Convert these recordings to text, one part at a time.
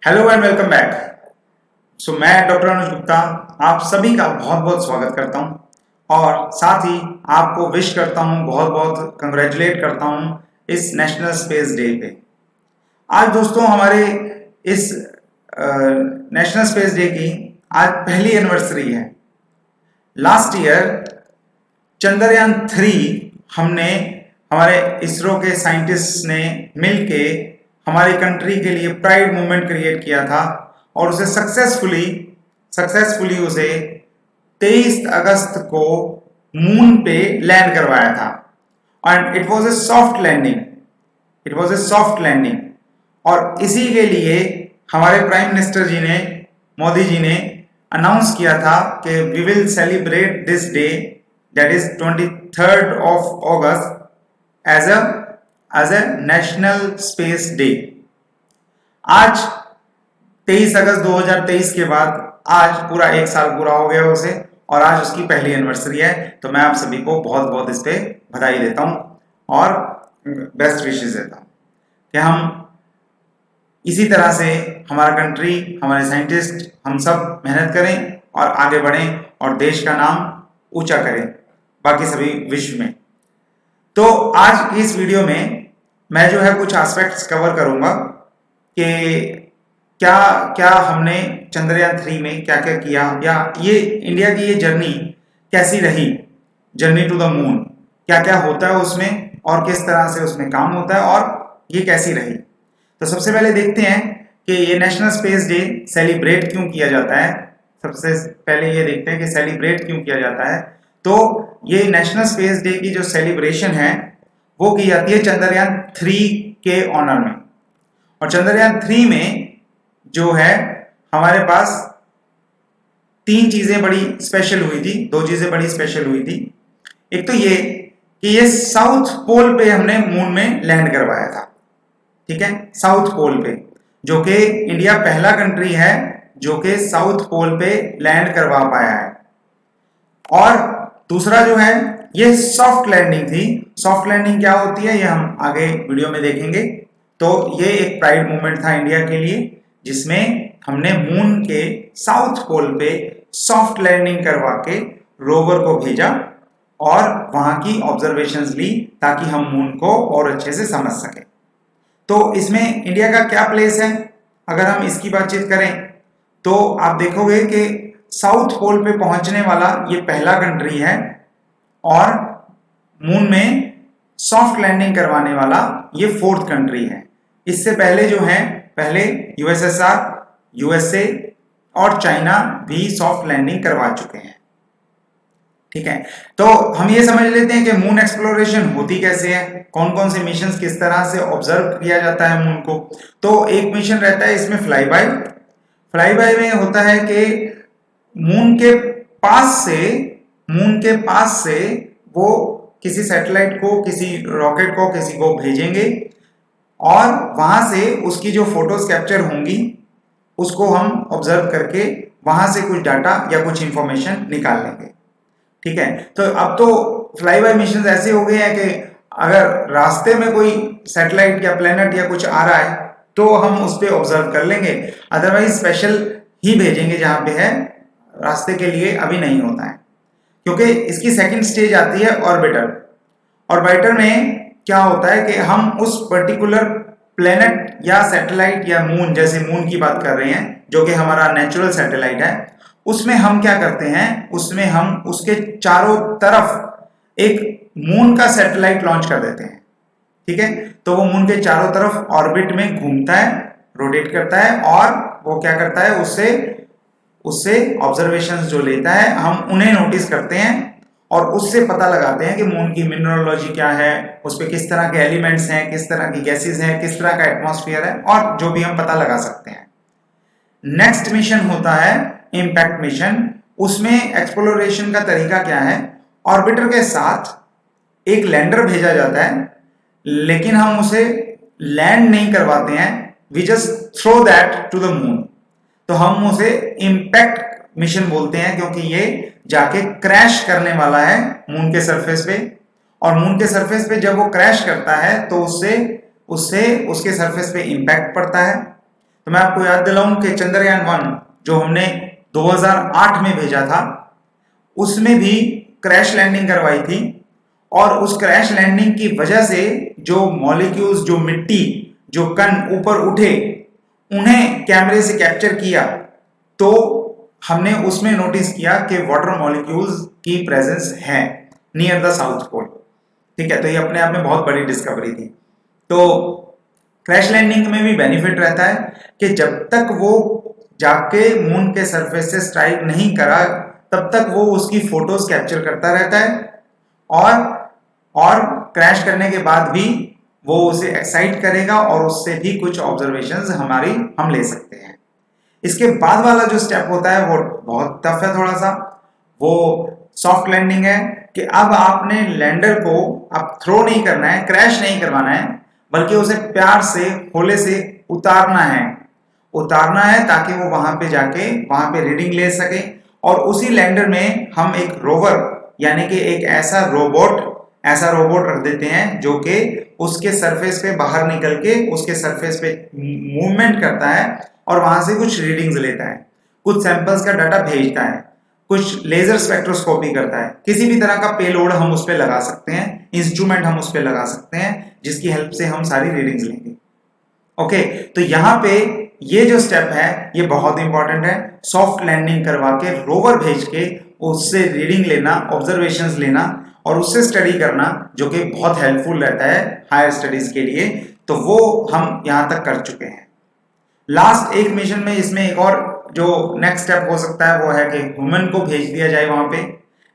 Hello and welcome back. मैं doctor अनुज गुप्ता आप सभी का बहुत बहुत स्वागत करता हूं और साथ ही आपको विश करता हूं, बहुत बहुत कंग्रेचुलेट करता हूं इस नेशनल स्पेस डे पे। आज दोस्तों हमारे इस नेशनल स्पेस डे की आज पहली एनिवर्सरी है। लास्ट ईयर चंद्रयान 3 हमने हमारे इसरो के साइंटिस्ट ने मिलके हमारी कंट्री के लिए प्राइड मूवमेंट क्रिएट किया था और उसे सक्सेसफुली उसे 23 अगस्त को मून पे लैंड करवाया था। And it was a soft landing और इसी के लिए हमारे प्राइम मिनिस्टर जी ने, मोदी जी ने अनाउंस किया था कि we will celebrate this day, that is 23rd of August, as a national space day. आज 23 अगस्त 2023 के बाद आज पूरा एक साल पूरा हो गया उसे, और आज उसकी पहली एनिवर्सरी है। तो मैं आप सभी को बहुत बहुत इस पे बधाई देता हूं और बेस्ट विशेस देता हूं कि हम इसी तरह से हमारा कंट्री, हमारे साइंटिस्ट, हम सब मेहनत करें और आगे बढ़ें और देश का नाम ऊंचा करें बाकी सभी विश्व में। तो आज की इस वीडियो में मैं जो है कुछ एस्पेक्ट्स कवर करूंगा कि क्या क्या हमने चंद्रयान 3 में क्या क्या किया, या ये इंडिया की ये जर्नी कैसी रही, जर्नी टू द मून, क्या क्या होता है उसमें और किस तरह से उसमें काम होता है और ये कैसी रही। तो सबसे पहले देखते हैं कि ये नेशनल स्पेस डे सेलिब्रेट क्यों किया जाता है। सबसे पहले ये देखते हैं कि सेलिब्रेट क्यों किया जाता है। तो ये नेशनल स्पेस डे की जो सेलिब्रेशन है वो की जाती है चंद्रयान 3 के ऑनर में। और चंद्रयान 3 में जो है हमारे पास तीन चीजें बड़ी स्पेशल हुई थी, दो चीजें बड़ी स्पेशल हुई थी। एक तो ये कि ये साउथ पोल पे हमने मून में लैंड करवाया था, ठीक है, साउथ पोल पे, जो कि इंडिया पहला कंट्री है जो कि साउथ पोल पे लैंड करवा पाया है। और दूसरा जो है ये सॉफ्ट लैंडिंग थी। सॉफ्ट लैंडिंग क्या होती है ये हम आगे वीडियो में देखेंगे। तो ये एक प्राइड मूवमेंट था इंडिया के लिए, जिसमें हमने मून के साउथ पोल पे सॉफ्ट लैंडिंग करवा के रोवर को भेजा और वहां की ऑब्जर्वेशंस ली ताकि हम मून को और अच्छे से समझ सकें। तो इसमें इंडिया का क्या प्लेस है, अगर हम इसकी बातचीत करें तो आप देखोगे कि साउथ पोल पे पहुंचने वाला ये पहला कंट्री है और मून में सॉफ्ट लैंडिंग करवाने वाला ये 4th कंट्री है। इससे पहले जो है, पहले यूएसएसआर, यूएसए और चाइना भी सॉफ्ट लैंडिंग करवा चुके हैं, ठीक है। तो हम ये समझ लेते हैं कि मून एक्सप्लोरेशन होती कैसे है, कौन कौन से मिशन किस तरह से ऑब्जर्व किया जाता है मून को। तो एक मिशन रहता है इसमें फ्लाई बाय में होता है कि मून के पास से वो किसी सैटेलाइट को, किसी रॉकेट को, किसी को भेजेंगे और वहां से उसकी जो फोटोज कैप्चर होंगी उसको हम ऑब्जर्व करके वहां से कुछ डाटा या कुछ इंफॉर्मेशन निकाल लेंगे, ठीक है। तो अब तो फ्लाई बाय मिशन ऐसे हो गए हैं कि अगर रास्ते में कोई सैटेलाइट या प्लेनेट या कुछ आ रहा है तो हम उस पर ऑब्जर्व कर लेंगे, अदरवाइज स्पेशल ही भेजेंगे जहां पे है, रास्ते के लिए अभी नहीं होता है। क्योंकि इसकी सेकंड स्टेज आती है ऑर्बिटर में क्या होता है कि हम उस पर्टिकुलर प्लेनेट या सैटेलाइट या मून, जैसे मून की बात कर रहे हैं जो कि हमारा नेचुरल सैटेलाइट है, उसमें हम क्या करते हैं, उसमें हम उसके चारों तरफ एक मून का सैटेलाइट लॉन्च कर देते हैं, ठीक है। तो वो मून के चारों तरफ ऑर्बिट में घूमता है, रोटेट करता है और वो क्या करता है, उससे ऑब्जर्वेशंस जो लेता है हम उन्हें नोटिस करते हैं और उससे पता लगाते हैं कि मून की मिनरलोजी क्या है, उस पर किस तरह के एलिमेंट्स हैं, किस तरह की गैसेस हैं, किस तरह का एटमॉस्फेयर है, और जो भी हम पता लगा सकते हैं। नेक्स्ट मिशन होता है इंपैक्ट मिशन। उसमें एक्सप्लोरेशन का तरीका क्या है, ऑर्बिटर के साथ एक लैंडर भेजा जाता है, लेकिन हम उसे लैंड नहीं करवाते हैं, we just throw that to the moon. तो हम उसे इंपैक्ट मिशन बोलते हैं क्योंकि ये जाके क्रैश करने वाला है मून के सरफेस पे, और मून के सरफेस पे जब वो क्रैश करता है तो उससे उसके सरफेस पे इंपैक्ट पड़ता है। तो मैं आपको याद दिलाऊं कि चंद्रयान 1 जो हमने 2008 में भेजा था, उसमें भी क्रैश लैंडिंग करवाई थी, और उस क्रैश लैंडिंग की वजह से जो मॉलिक्यूल्स, जो मिट्टी, जो कण ऊपर उठे, उन्हें कैमरे से कैप्चर किया, तो हमने उसमें नोटिस किया कि वाटर मॉलिक्यूल्स की प्रेजेंस है नियर द साउथ पोल। ठीक है, तो ये अपने आप में बहुत बड़ी डिस्कवरी थी। तो क्रैश लैंडिंग में भी बेनिफिट रहता है कि जब तक वो जाके मून के सरफेस से स्ट्राइक नहीं करा, तब तक वो उसकी फोटोज कैप्चर करता रहता है, और क्रैश करने के बाद भी वो उसे एक्साइट करेगा और उससे भी कुछ ऑब्जर्वेशंस हम ले सकते हैं। इसके बाद वाला जो स्टेप होता है वो बहुत टफ है थोड़ा सा। वो सॉफ्ट लैंडिंग है कि अब आपने लैंडर को अब थ्रो नहीं करना है, क्रैश नहीं करवाना है, बल्कि उसे प्यार से, होले से उतारना है ताकि वो वहां पे जाके वहां पे रीडिंग ले सके। और उसी लैंडर में हम एक रोवर, यानी कि एक ऐसा रोबोट रख देते हैं जो कि उसके सरफेस पे बाहर निकल के उसके सरफेस पे मूवमेंट करता है और वहां से कुछ रीडिंग्स लेता है, कुछ सैंपल्स का डाटा भेजता है, कुछ लेजर स्पेक्ट्रोस्कोपी करता है। किसी भी तरह का पेलोड हम उस पर लगा सकते हैं, इंस्ट्रूमेंट हम उस पर लगा सकते हैं, जिसकी हेल्प से हम सारी रीडिंग्स लेंगे। ओके, तो यहाँ पे ये जो स्टेप है ये बहुत इंपॉर्टेंट है। सॉफ्ट लैंडिंग करवा के, रोवर भेज के उससे रीडिंग लेना, ऑब्जर्वेशंस लेना और उससे स्टडी करना, जो कि बहुत हेल्पफुल रहता है हायर स्टडीज के लिए। तो वो हम यहाँ तक कर चुके हैं। लास्ट एक मिशन में इसमें एक और जो नेक्स्ट स्टेप हो सकता है वो है कि ह्यूमन को भेज दिया जाए वहां पे।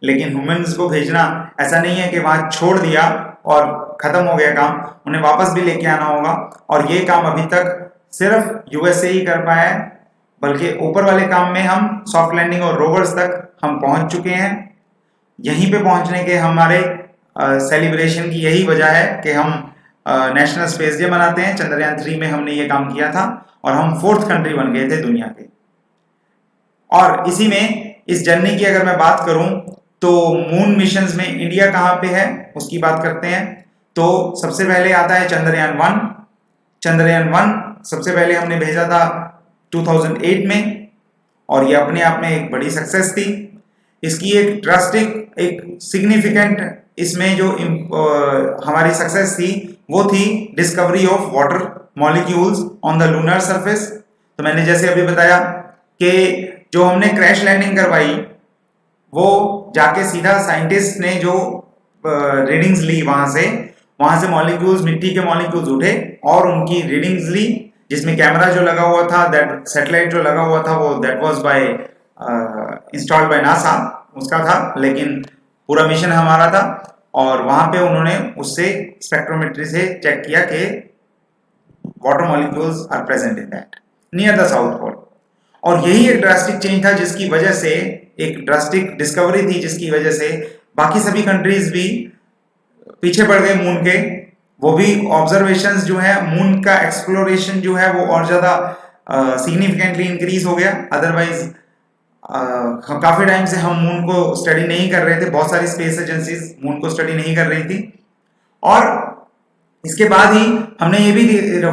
लेकिन ह्यूमंस को भेजना ऐसा नहीं है कि वहां छोड़ दिया और खत्म हो गया काम, उन्हें वापस भी लेके आना होगा। और ये काम अभी तक सिर्फ यूएसए ही कर पाया है, बल्कि ऊपर वाले काम में हम सॉफ्ट लैंडिंग और रोवर्स तक हम पहुंच चुके हैं। यहीं पे पहुंचने के हमारे सेलिब्रेशन की यही वजह है कि हम नेशनल स्पेस डे मनाते हैं। चंद्रयान 3 में हमने ये काम किया था और हम 4th कंट्री बन गए थे दुनिया के। और इसी में इस जर्नी की अगर मैं बात करूं तो मून मिशंस में इंडिया कहां पे है उसकी बात करते हैं। तो सबसे पहले आता है चंद्रयान 1। चंद्रयान 1 सबसे पहले हमने भेजा था 2008 में, और ये अपने आप में एक बड़ी सक्सेस थी। इसकी एक ड्रास्टिक, एक सिग्निफिकेंट इसमें जो हमारी सक्सेस थी वो थी discovery of water molecules on the lunar surface. तो मैंने जैसे अभी बताया कि जो हमने क्रैश लैंडिंग करवाई, वो जाके सीधा साइंटिस्ट ने जो रीडिंग्स ली वहां से मॉलिक्यूल्स, मिट्टी के मॉलिक्यूल्स उठे और उनकी रीडिंग्स ली, जिसमें कैमरा जो लगा हुआ था, दैट सैटेलाइट जो लगा हुआ था वो that was by installed by NASA, उसका था, लेकिन पूरा मिशन हमारा था। और वहां पे उन्होंने उससे स्पेक्ट्रोमेट्री से चेक किया कि water molecules are present in that near the south pole. और यही एक ड्रास्टिक चेंज था जिसकी वजह से, एक ड्रास्टिक डिस्कवरी थी जिसकी वजह से बाकी सभी कंट्रीज भी पीछे पड़ गए मून के। वो भी ऑब्जर्वेशंस जो है, मून का एक्सप्लोरेशन जो है वो और ज्यादा सिग्निफिकेंटली इंक्रीज हो गया। अदरवाइज काफी टाइम से हम मून को स्टडी नहीं कर रहे थे, बहुत सारी स्पेस एजेंसीज मून को स्टडी नहीं कर रही थी। और इसके बाद ही हमने ये भी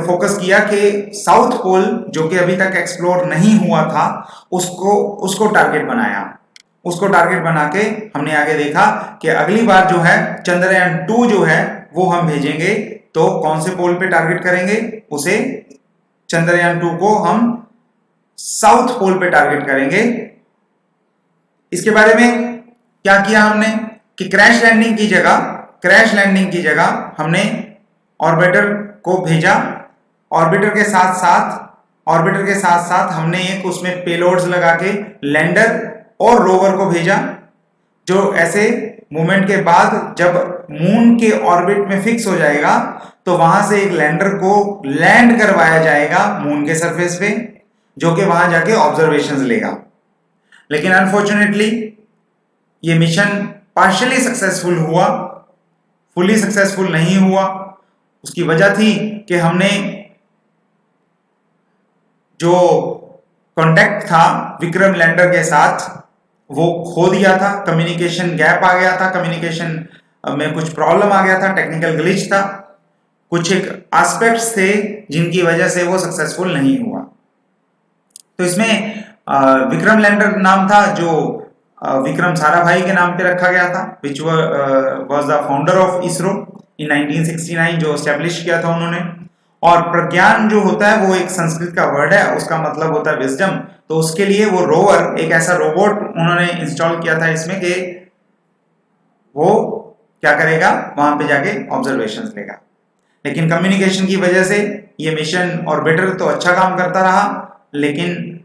फोकस किया कि साउथ पोल जो कि अभी तक एक्सप्लोर नहीं हुआ था, उसको टारगेट बनाया। उसको टारगेट बना के हमने आगे देखा कि अगली बार जो है चंद्रयान 2 जो है वो हम भेजेंगे, तो कौन से पोल पे टारगेट करेंगे उसे, चंद्रयान 2 को हम साउथ पोल पे टारगेट करेंगे। इसके बारे में क्या किया हमने कि क्रैश लैंडिंग की जगह हमने ऑर्बिटर को भेजा। ऑर्बिटर के साथ साथ हमने एक उसमें पेलोड्स लगा के लैंडर और रोवर को भेजा, जो ऐसे मूवमेंट के बाद जब मून के ऑर्बिट में फिक्स हो जाएगा तो वहां से एक लैंडर को लैंड करवाया जाएगा मून के सरफेस पे, जो कि वहां जाके ऑब्जर्वेशंस लेगा। लेकिन अनफॉर्चुनेटली ये मिशन पार्शियली सक्सेसफुल हुआ, फुली सक्सेसफुल नहीं हुआ। उसकी वजह थी कि हमने जो कांटेक्ट था विक्रम लैंडर के साथ वो खो दिया था, कम्युनिकेशन गैप आ गया था, कम्युनिकेशन में कुछ प्रॉब्लम आ गया था, टेक्निकल ग्लिच था, कुछ एक एस्पेक्ट्स थे जिनकी वजह से वो सक्सेसफुल नहीं हुआ। तो इसमें विक्रम लैंडर नाम था, जो विक्रम साराभाई के नाम पे रखा गया था, which was the founder of ISRO in 1969, जो एस्टेब्लिश किया था उन्होंने। और प्रज्ञान जो होता है वो एक संस्कृत का वर्ड है, उसका मतलब होता है विजडम। तो उसके लिए वो रोवर, एक ऐसा रोबोट उन्होंने इंस्टॉल किया था इसमें कि वो क्या करेगा, वहां पे जाके ऑब्जर्वेशंस लेगा। लेकिन कम्युनिकेशन की वजह से ये मिशन ऑर्बिटर तो अच्छा काम करता रहा, लेकिन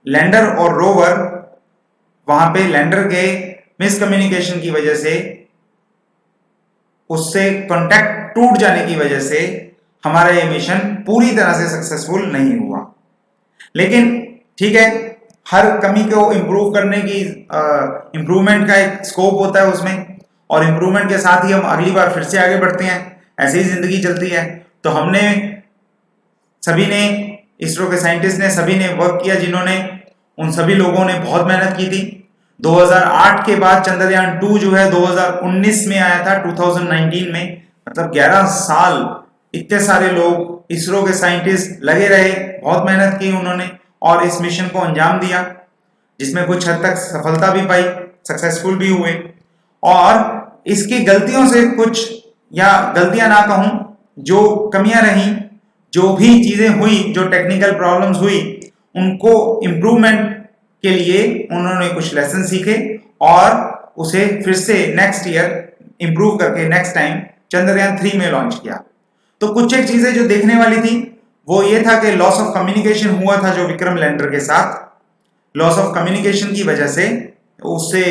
लैंडर और रोवर वहां पे लैंडर के मिसकम्युनिकेशन की वजह से, उससे कांटेक्ट टूट जाने की वजह से हमारा ये मिशन पूरी तरह से सक्सेसफुल नहीं हुआ। लेकिन ठीक है, हर कमी को इम्प्रूव करने की इम्प्रूवमेंट का एक स्कोप होता है उसमें, और इम्प्रूवमेंट के साथ ही हम अगली बार फिर से आगे बढ़ते हैं। ऐसे ही जिंदगी चलती है। तो हमने सभी ने, इसरो के साइंटिस्ट ने सभी ने वर्क किया, जिन्होंने, उन सभी लोगों ने बहुत मेहनत की थी। 2008 के बाद चंद्रयान 2 जो है 2019 में आया था, 2019 में, मतलब 11 साल इतने सारे लोग इसरो के साइंटिस्ट लगे रहे, बहुत मेहनत की उन्होंने और इस मिशन को अंजाम दिया, जिसमें कुछ हद तक सफलता भी पाई, सक्सेसफुल भी हुए। और इसकी गलतियों से कुछ, या गलतियां ना कहूं, जो कमियां रही, जो भी चीजें हुई, जो टेक्निकल प्रॉब्लम्स हुई, उनको इम्प्रूवमेंट के लिए उन्होंने कुछ लेसन सीखे और उसे फिर से नेक्स्ट ईयर इंप्रूव करके नेक्स्ट टाइम चंद्रयान 3 में लॉन्च किया। तो कुछ एक चीजें जो देखने वाली थी वो ये था कि लॉस ऑफ कम्युनिकेशन हुआ था जो विक्रम लैंडर के साथ। लॉस ऑफ कम्युनिकेशन की वजह से उससे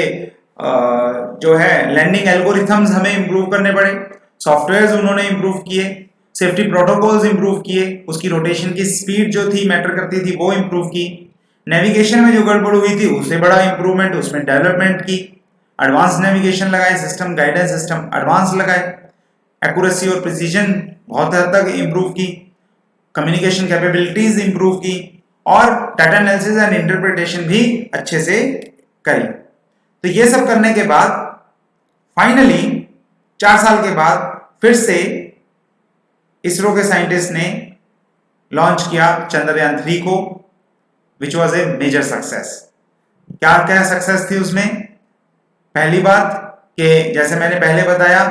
जो है लैंडिंग एल्गोरिथम्स हमें इंप्रूव करने पड़े, सॉफ्टवेयर्स उन्होंने इंप्रूव किए, सेफ्टी प्रोटोकॉल्स इंप्रूव किए, उसकी रोटेशन की स्पीड जो थी मैटर करती थी वो इंप्रूव की, नेविगेशन में जो गड़बड़ हुई थी उससे बड़ा इंप्रूवमेंट, उसमें डेवलपमेंट की, एडवांस नेविगेशन लगाए, सिस्टम गाइडेंस सिस्टम एडवांस लगाए, एक्यूरेसी और प्रिसीजन बहुत हद तक इंप्रूव की, कम्युनिकेशन कैपेबिलिटीज इंप्रूव की, और डाटा एनालिसिस एंड इंटरप्रिटेशन भी अच्छे से करी। तो ये सब करने के बाद फाइनली 4 साल के बाद फिर से इसरो के साइंटिस्ट ने लॉन्च किया चंद्रयान 3 को, which was a major success. क्या क्या सक्सेस थी उसमें? पहली बात कि जैसे मैंने पहले बताया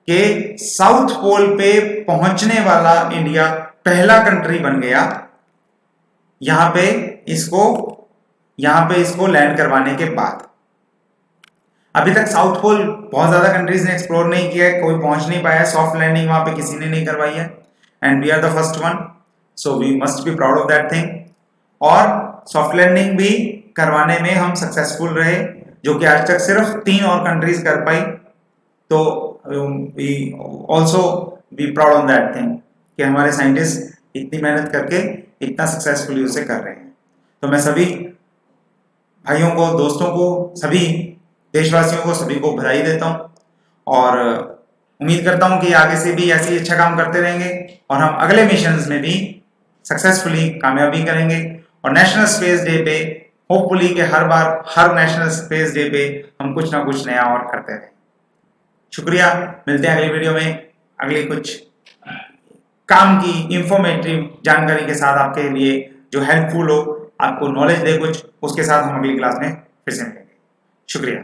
कि साउथ पोल पे पहुंचने वाला इंडिया पहला कंट्री बन गया यहां पे इसको लैंड करवाने के बाद। अभी तक साउथ पोल बहुत ज्यादा कंट्रीज ने एक्सप्लोर नहीं किया है, कोई पहुंच नहीं पाया, सॉफ्ट लैंडिंग वहां पे किसी ने नहीं करवाई है, and we are the first one, so we must be proud of that thing. और सॉफ्ट लैंडिंग भी करवाने में हम सक्सेसफुल रहे, जो कि आज तक सिर्फ 3 और कंट्रीज कर पाई। तो we also be proud on that thing कि हमारे साइंटिस्ट इतनी मेहनत करके इतना सक्सेसफुली उसे कर रहे हैं। तो मैं सभी भाइयों को, दोस्तों को, सभी देशवासियों को, सभी को बधाई देता हूं और उम्मीद करता हूं कि आगे से भी ऐसे ही अच्छा काम करते रहेंगे और हम अगले मिशंस में भी सक्सेसफुली कामयाबी करेंगे। और नेशनल स्पेस डे पे होपफुली कि हर बार, हर नेशनल स्पेस डे पे हम कुछ ना कुछ नया और करते रहें। शुक्रिया, मिलते हैं अगली वीडियो में अगली कुछ काम की इंफॉर्मेटिव जानकारी के साथ, आपके लिए जो हेल्पफुल हो, आपको नॉलेज दे कुछ, उसके साथ हम अगली क्लास में फिर से मिलेंगे। शुक्रिया।